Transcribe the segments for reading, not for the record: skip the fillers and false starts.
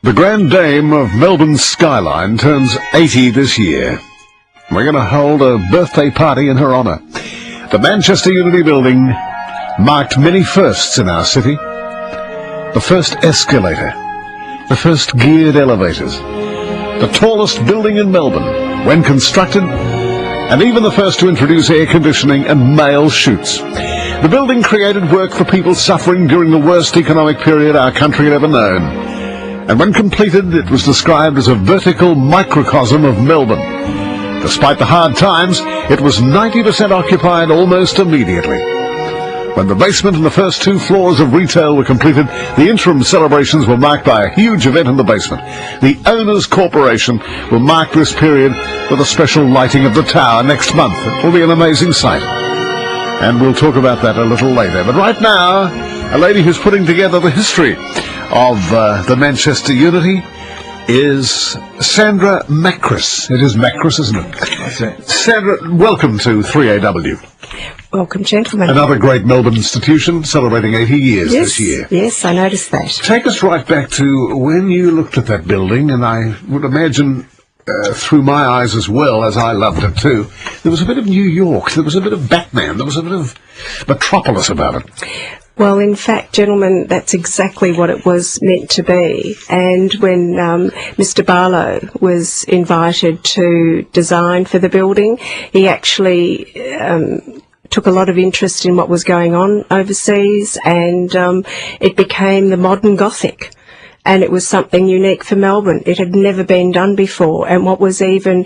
The Grand Dame of Melbourne's skyline turns 80 this year. We're going to hold a birthday party in her honour. The Manchester Unity building marked many firsts in our city. The first escalator, the first geared elevators, the tallest building in Melbourne when constructed, and even the first to introduce air conditioning and mail chutes. The building created work for people suffering during the worst economic period our country had ever known. And when completed, it was described as a vertical microcosm of Melbourne. Despite the hard times, it was 90% occupied almost immediately. When the basement and the first 2 floors of retail were completed, the interim celebrations were marked by a huge event in the basement. The Owners Corporation will mark this period with a special lighting of the tower next month. It will be an amazing sight. And we'll talk about that a little later. But right now, a lady who's putting together the history of the Manchester Unity is Sandra Makris. It is Makris, isn't it? That's it. Sandra, welcome to 3AW. Welcome, gentlemen. Another great Melbourne institution celebrating 80 years this year. Yes, I noticed that. Take us right back to when you looked at that building, and I would imagine through my eyes as well, as I loved it too, there was a bit of New York, there was a bit of Batman, there was a bit of Metropolis about it. Well, in fact, gentlemen, that's exactly what it was meant to be. And when Mr. Barlow was invited to design for the building, he actually took a lot of interest in what was going on overseas, and it became the modern Gothic. And it was something unique for Melbourne. It had never been done before. And what was even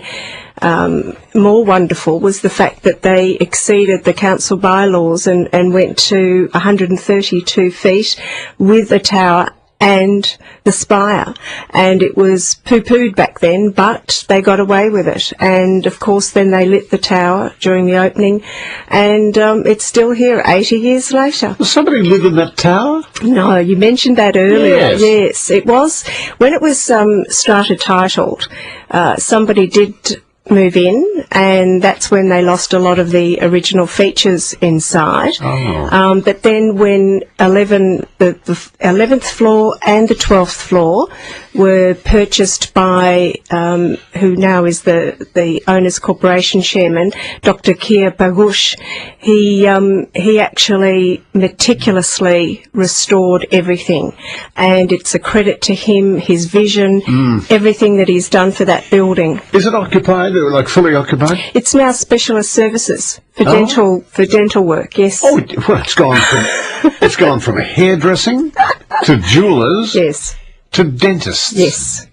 more wonderful was the fact that they exceeded the council bylaws and went to 132 feet with the tower and the spire. And it was poo-pooed back then, but they got away with it. And, of course, then they lit the tower during the opening, and it's still here 80 years later. Does somebody live in that tower? No, you mentioned that earlier. Yes. Yes, it was. When it was strata titled, somebody did move in, and that's when they lost a lot of the original features inside. Oh. But then when the 11th floor and the 12th floor were purchased by who now is the Owners Corporation chairman, Dr. Keir Bagush, he actually meticulously restored everything, and it's a credit to him, his vision, everything that he's done for that building. Is it occupied, or like fully occupied? It's now specialist services for dental work. Yes. Oh, well, it's gone from hairdressing to jewellers. Yes. To dentists. Yes.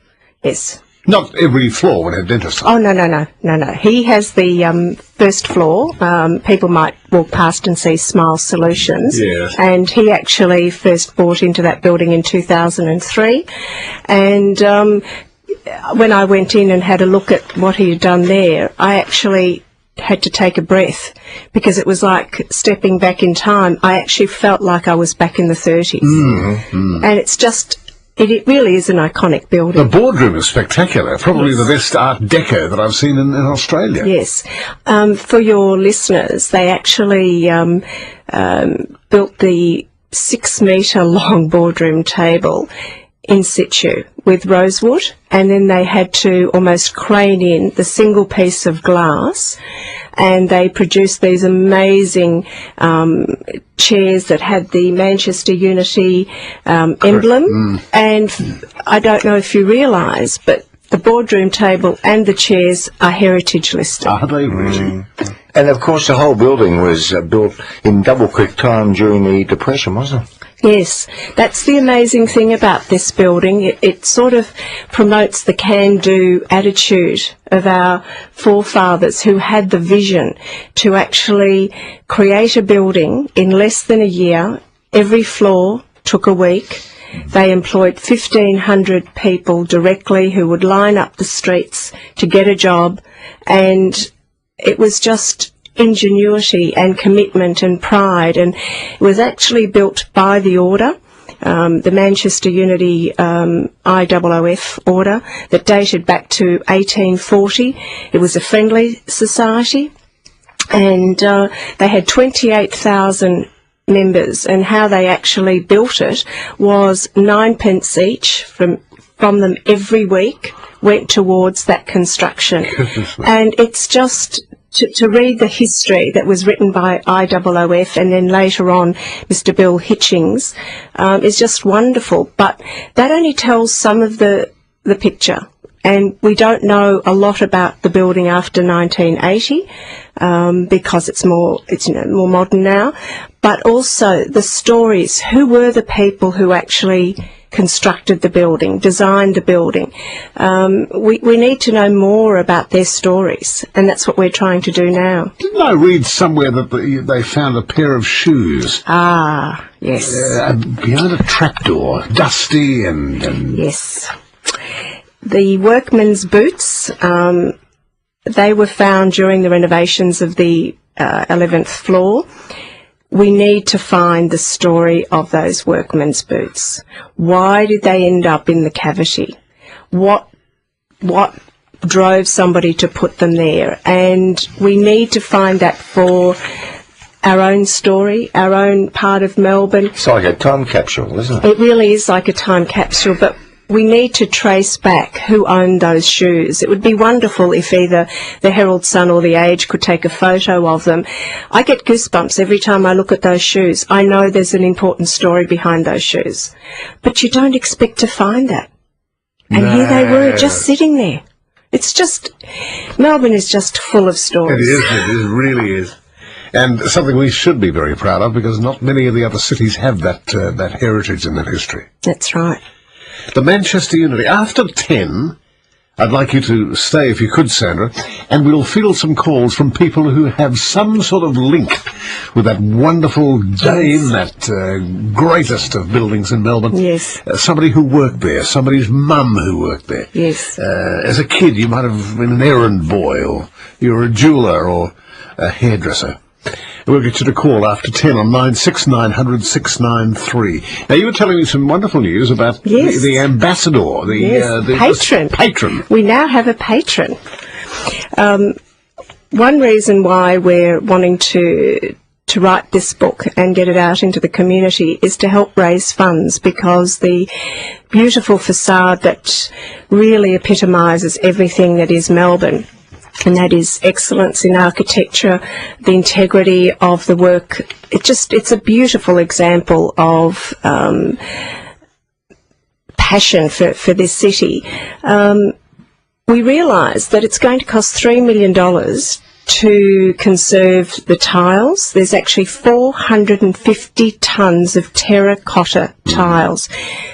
Yes. Not every floor would have dentists. Oh, no. He has the first floor. People might walk past and see Smile Solutions. Yes. And he actually first bought into that building in 2003. And when I went in and had a look at what he had done there, I actually had to take a breath, because it was like stepping back in time. I actually felt like I was back in the 30s. And it's just... It really is an iconic building. The boardroom is spectacular. Probably the best Art Deco that I've seen in Australia. Yes. For your listeners, they actually built the 6-metre long boardroom table in situ with rosewood, and then they had to almost crane in the single piece of glass, and they produced these amazing chairs that had the Manchester Unity emblem. And I don't know if you realise, but the boardroom table and the chairs are heritage listed. Are they really? And of course the whole building was built in double quick time during the Depression, wasn't it? Yes, that's the amazing thing about this building. It sort of promotes the can-do attitude of our forefathers, who had the vision to actually create a building in less than a year. Every floor took a week. They employed 1,500 people directly who would line up the streets to get a job, and it was just ingenuity and commitment and pride, and it was actually built by the order, the Manchester Unity IOOF order that dated back to 1840. It was a friendly society, and they had 28,000 members, and how they actually built it was 9 pence each from them every week went towards that construction. And it's just to read the history that was written by IOOF and then later on Mr. Bill Hitchings is just wonderful. But that only tells some of the picture. And we don't know a lot about the building after 1980 because it's more modern now. But also the stories. Who were the people who actually constructed the building, designed the building? We need to know more about their stories, and that's what we're trying to do now. Didn't I read somewhere that they found a pair of shoes? Ah, yes. Behind a trapdoor, dusty and... Yes. The workmen's boots, they were found during the renovations of the 11th floor. We need to find the story of those workmen's boots. Why did they end up in the cavity? What drove somebody to put them there? And we need to find that for our own story, our own part of Melbourne. It's like a time capsule, isn't it? It really is like a time capsule, but we need to trace back who owned those shoes. It would be wonderful if either the Herald Sun or the Age could take a photo of them. I get goosebumps every time I look at those shoes. I know there's an important story behind those shoes. But you don't expect to find that. And No. here they were, just sitting there. It's just, Melbourne is just full of stories. It really is. And something we should be very proud of, because not many of the other cities have that heritage and that history. That's right. The Manchester Unity. After 10, I'd like you to stay if you could, Sandra, and we'll field some calls from people who have some sort of link with that wonderful dame, that greatest of buildings in Melbourne. Yes. Somebody who worked there, somebody's mum who worked there. Yes. As a kid, you might have been an errand boy, or you were a jeweller or a hairdresser. We'll get you to call after 10 on 96900 693. Now, you were telling me some wonderful news about the ambassador, the patron. We now have a patron. One reason why we're wanting to write this book and get it out into the community is to help raise funds, because the beautiful facade that really epitomises everything that is Melbourne, and that is excellence in architecture, the integrity of the work. It's a beautiful example of passion for this city. We realise that it's going to cost $3 million to conserve the tiles. There's actually 450 tonnes of terracotta tiles.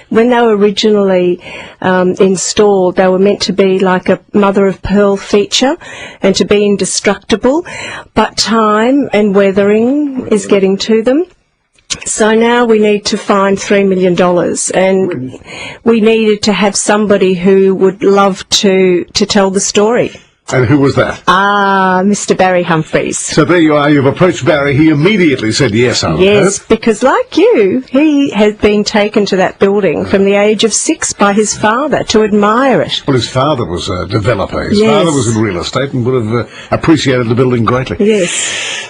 When they were originally installed, they were meant to be like a mother-of-pearl feature and to be indestructible, but time and weathering is getting to them. So now we need to find $3 million, and we needed to have somebody who would love to tell the story. And who was that? Mr. Barry Humphries. So there you are, you've approached Barry. He immediately said yes, I Yes, hope. because like you, he had been taken to that building from the age of 6 by his father to admire it. Well, his father was a developer. His Yes. father was in real estate and would have appreciated the building greatly. Yes.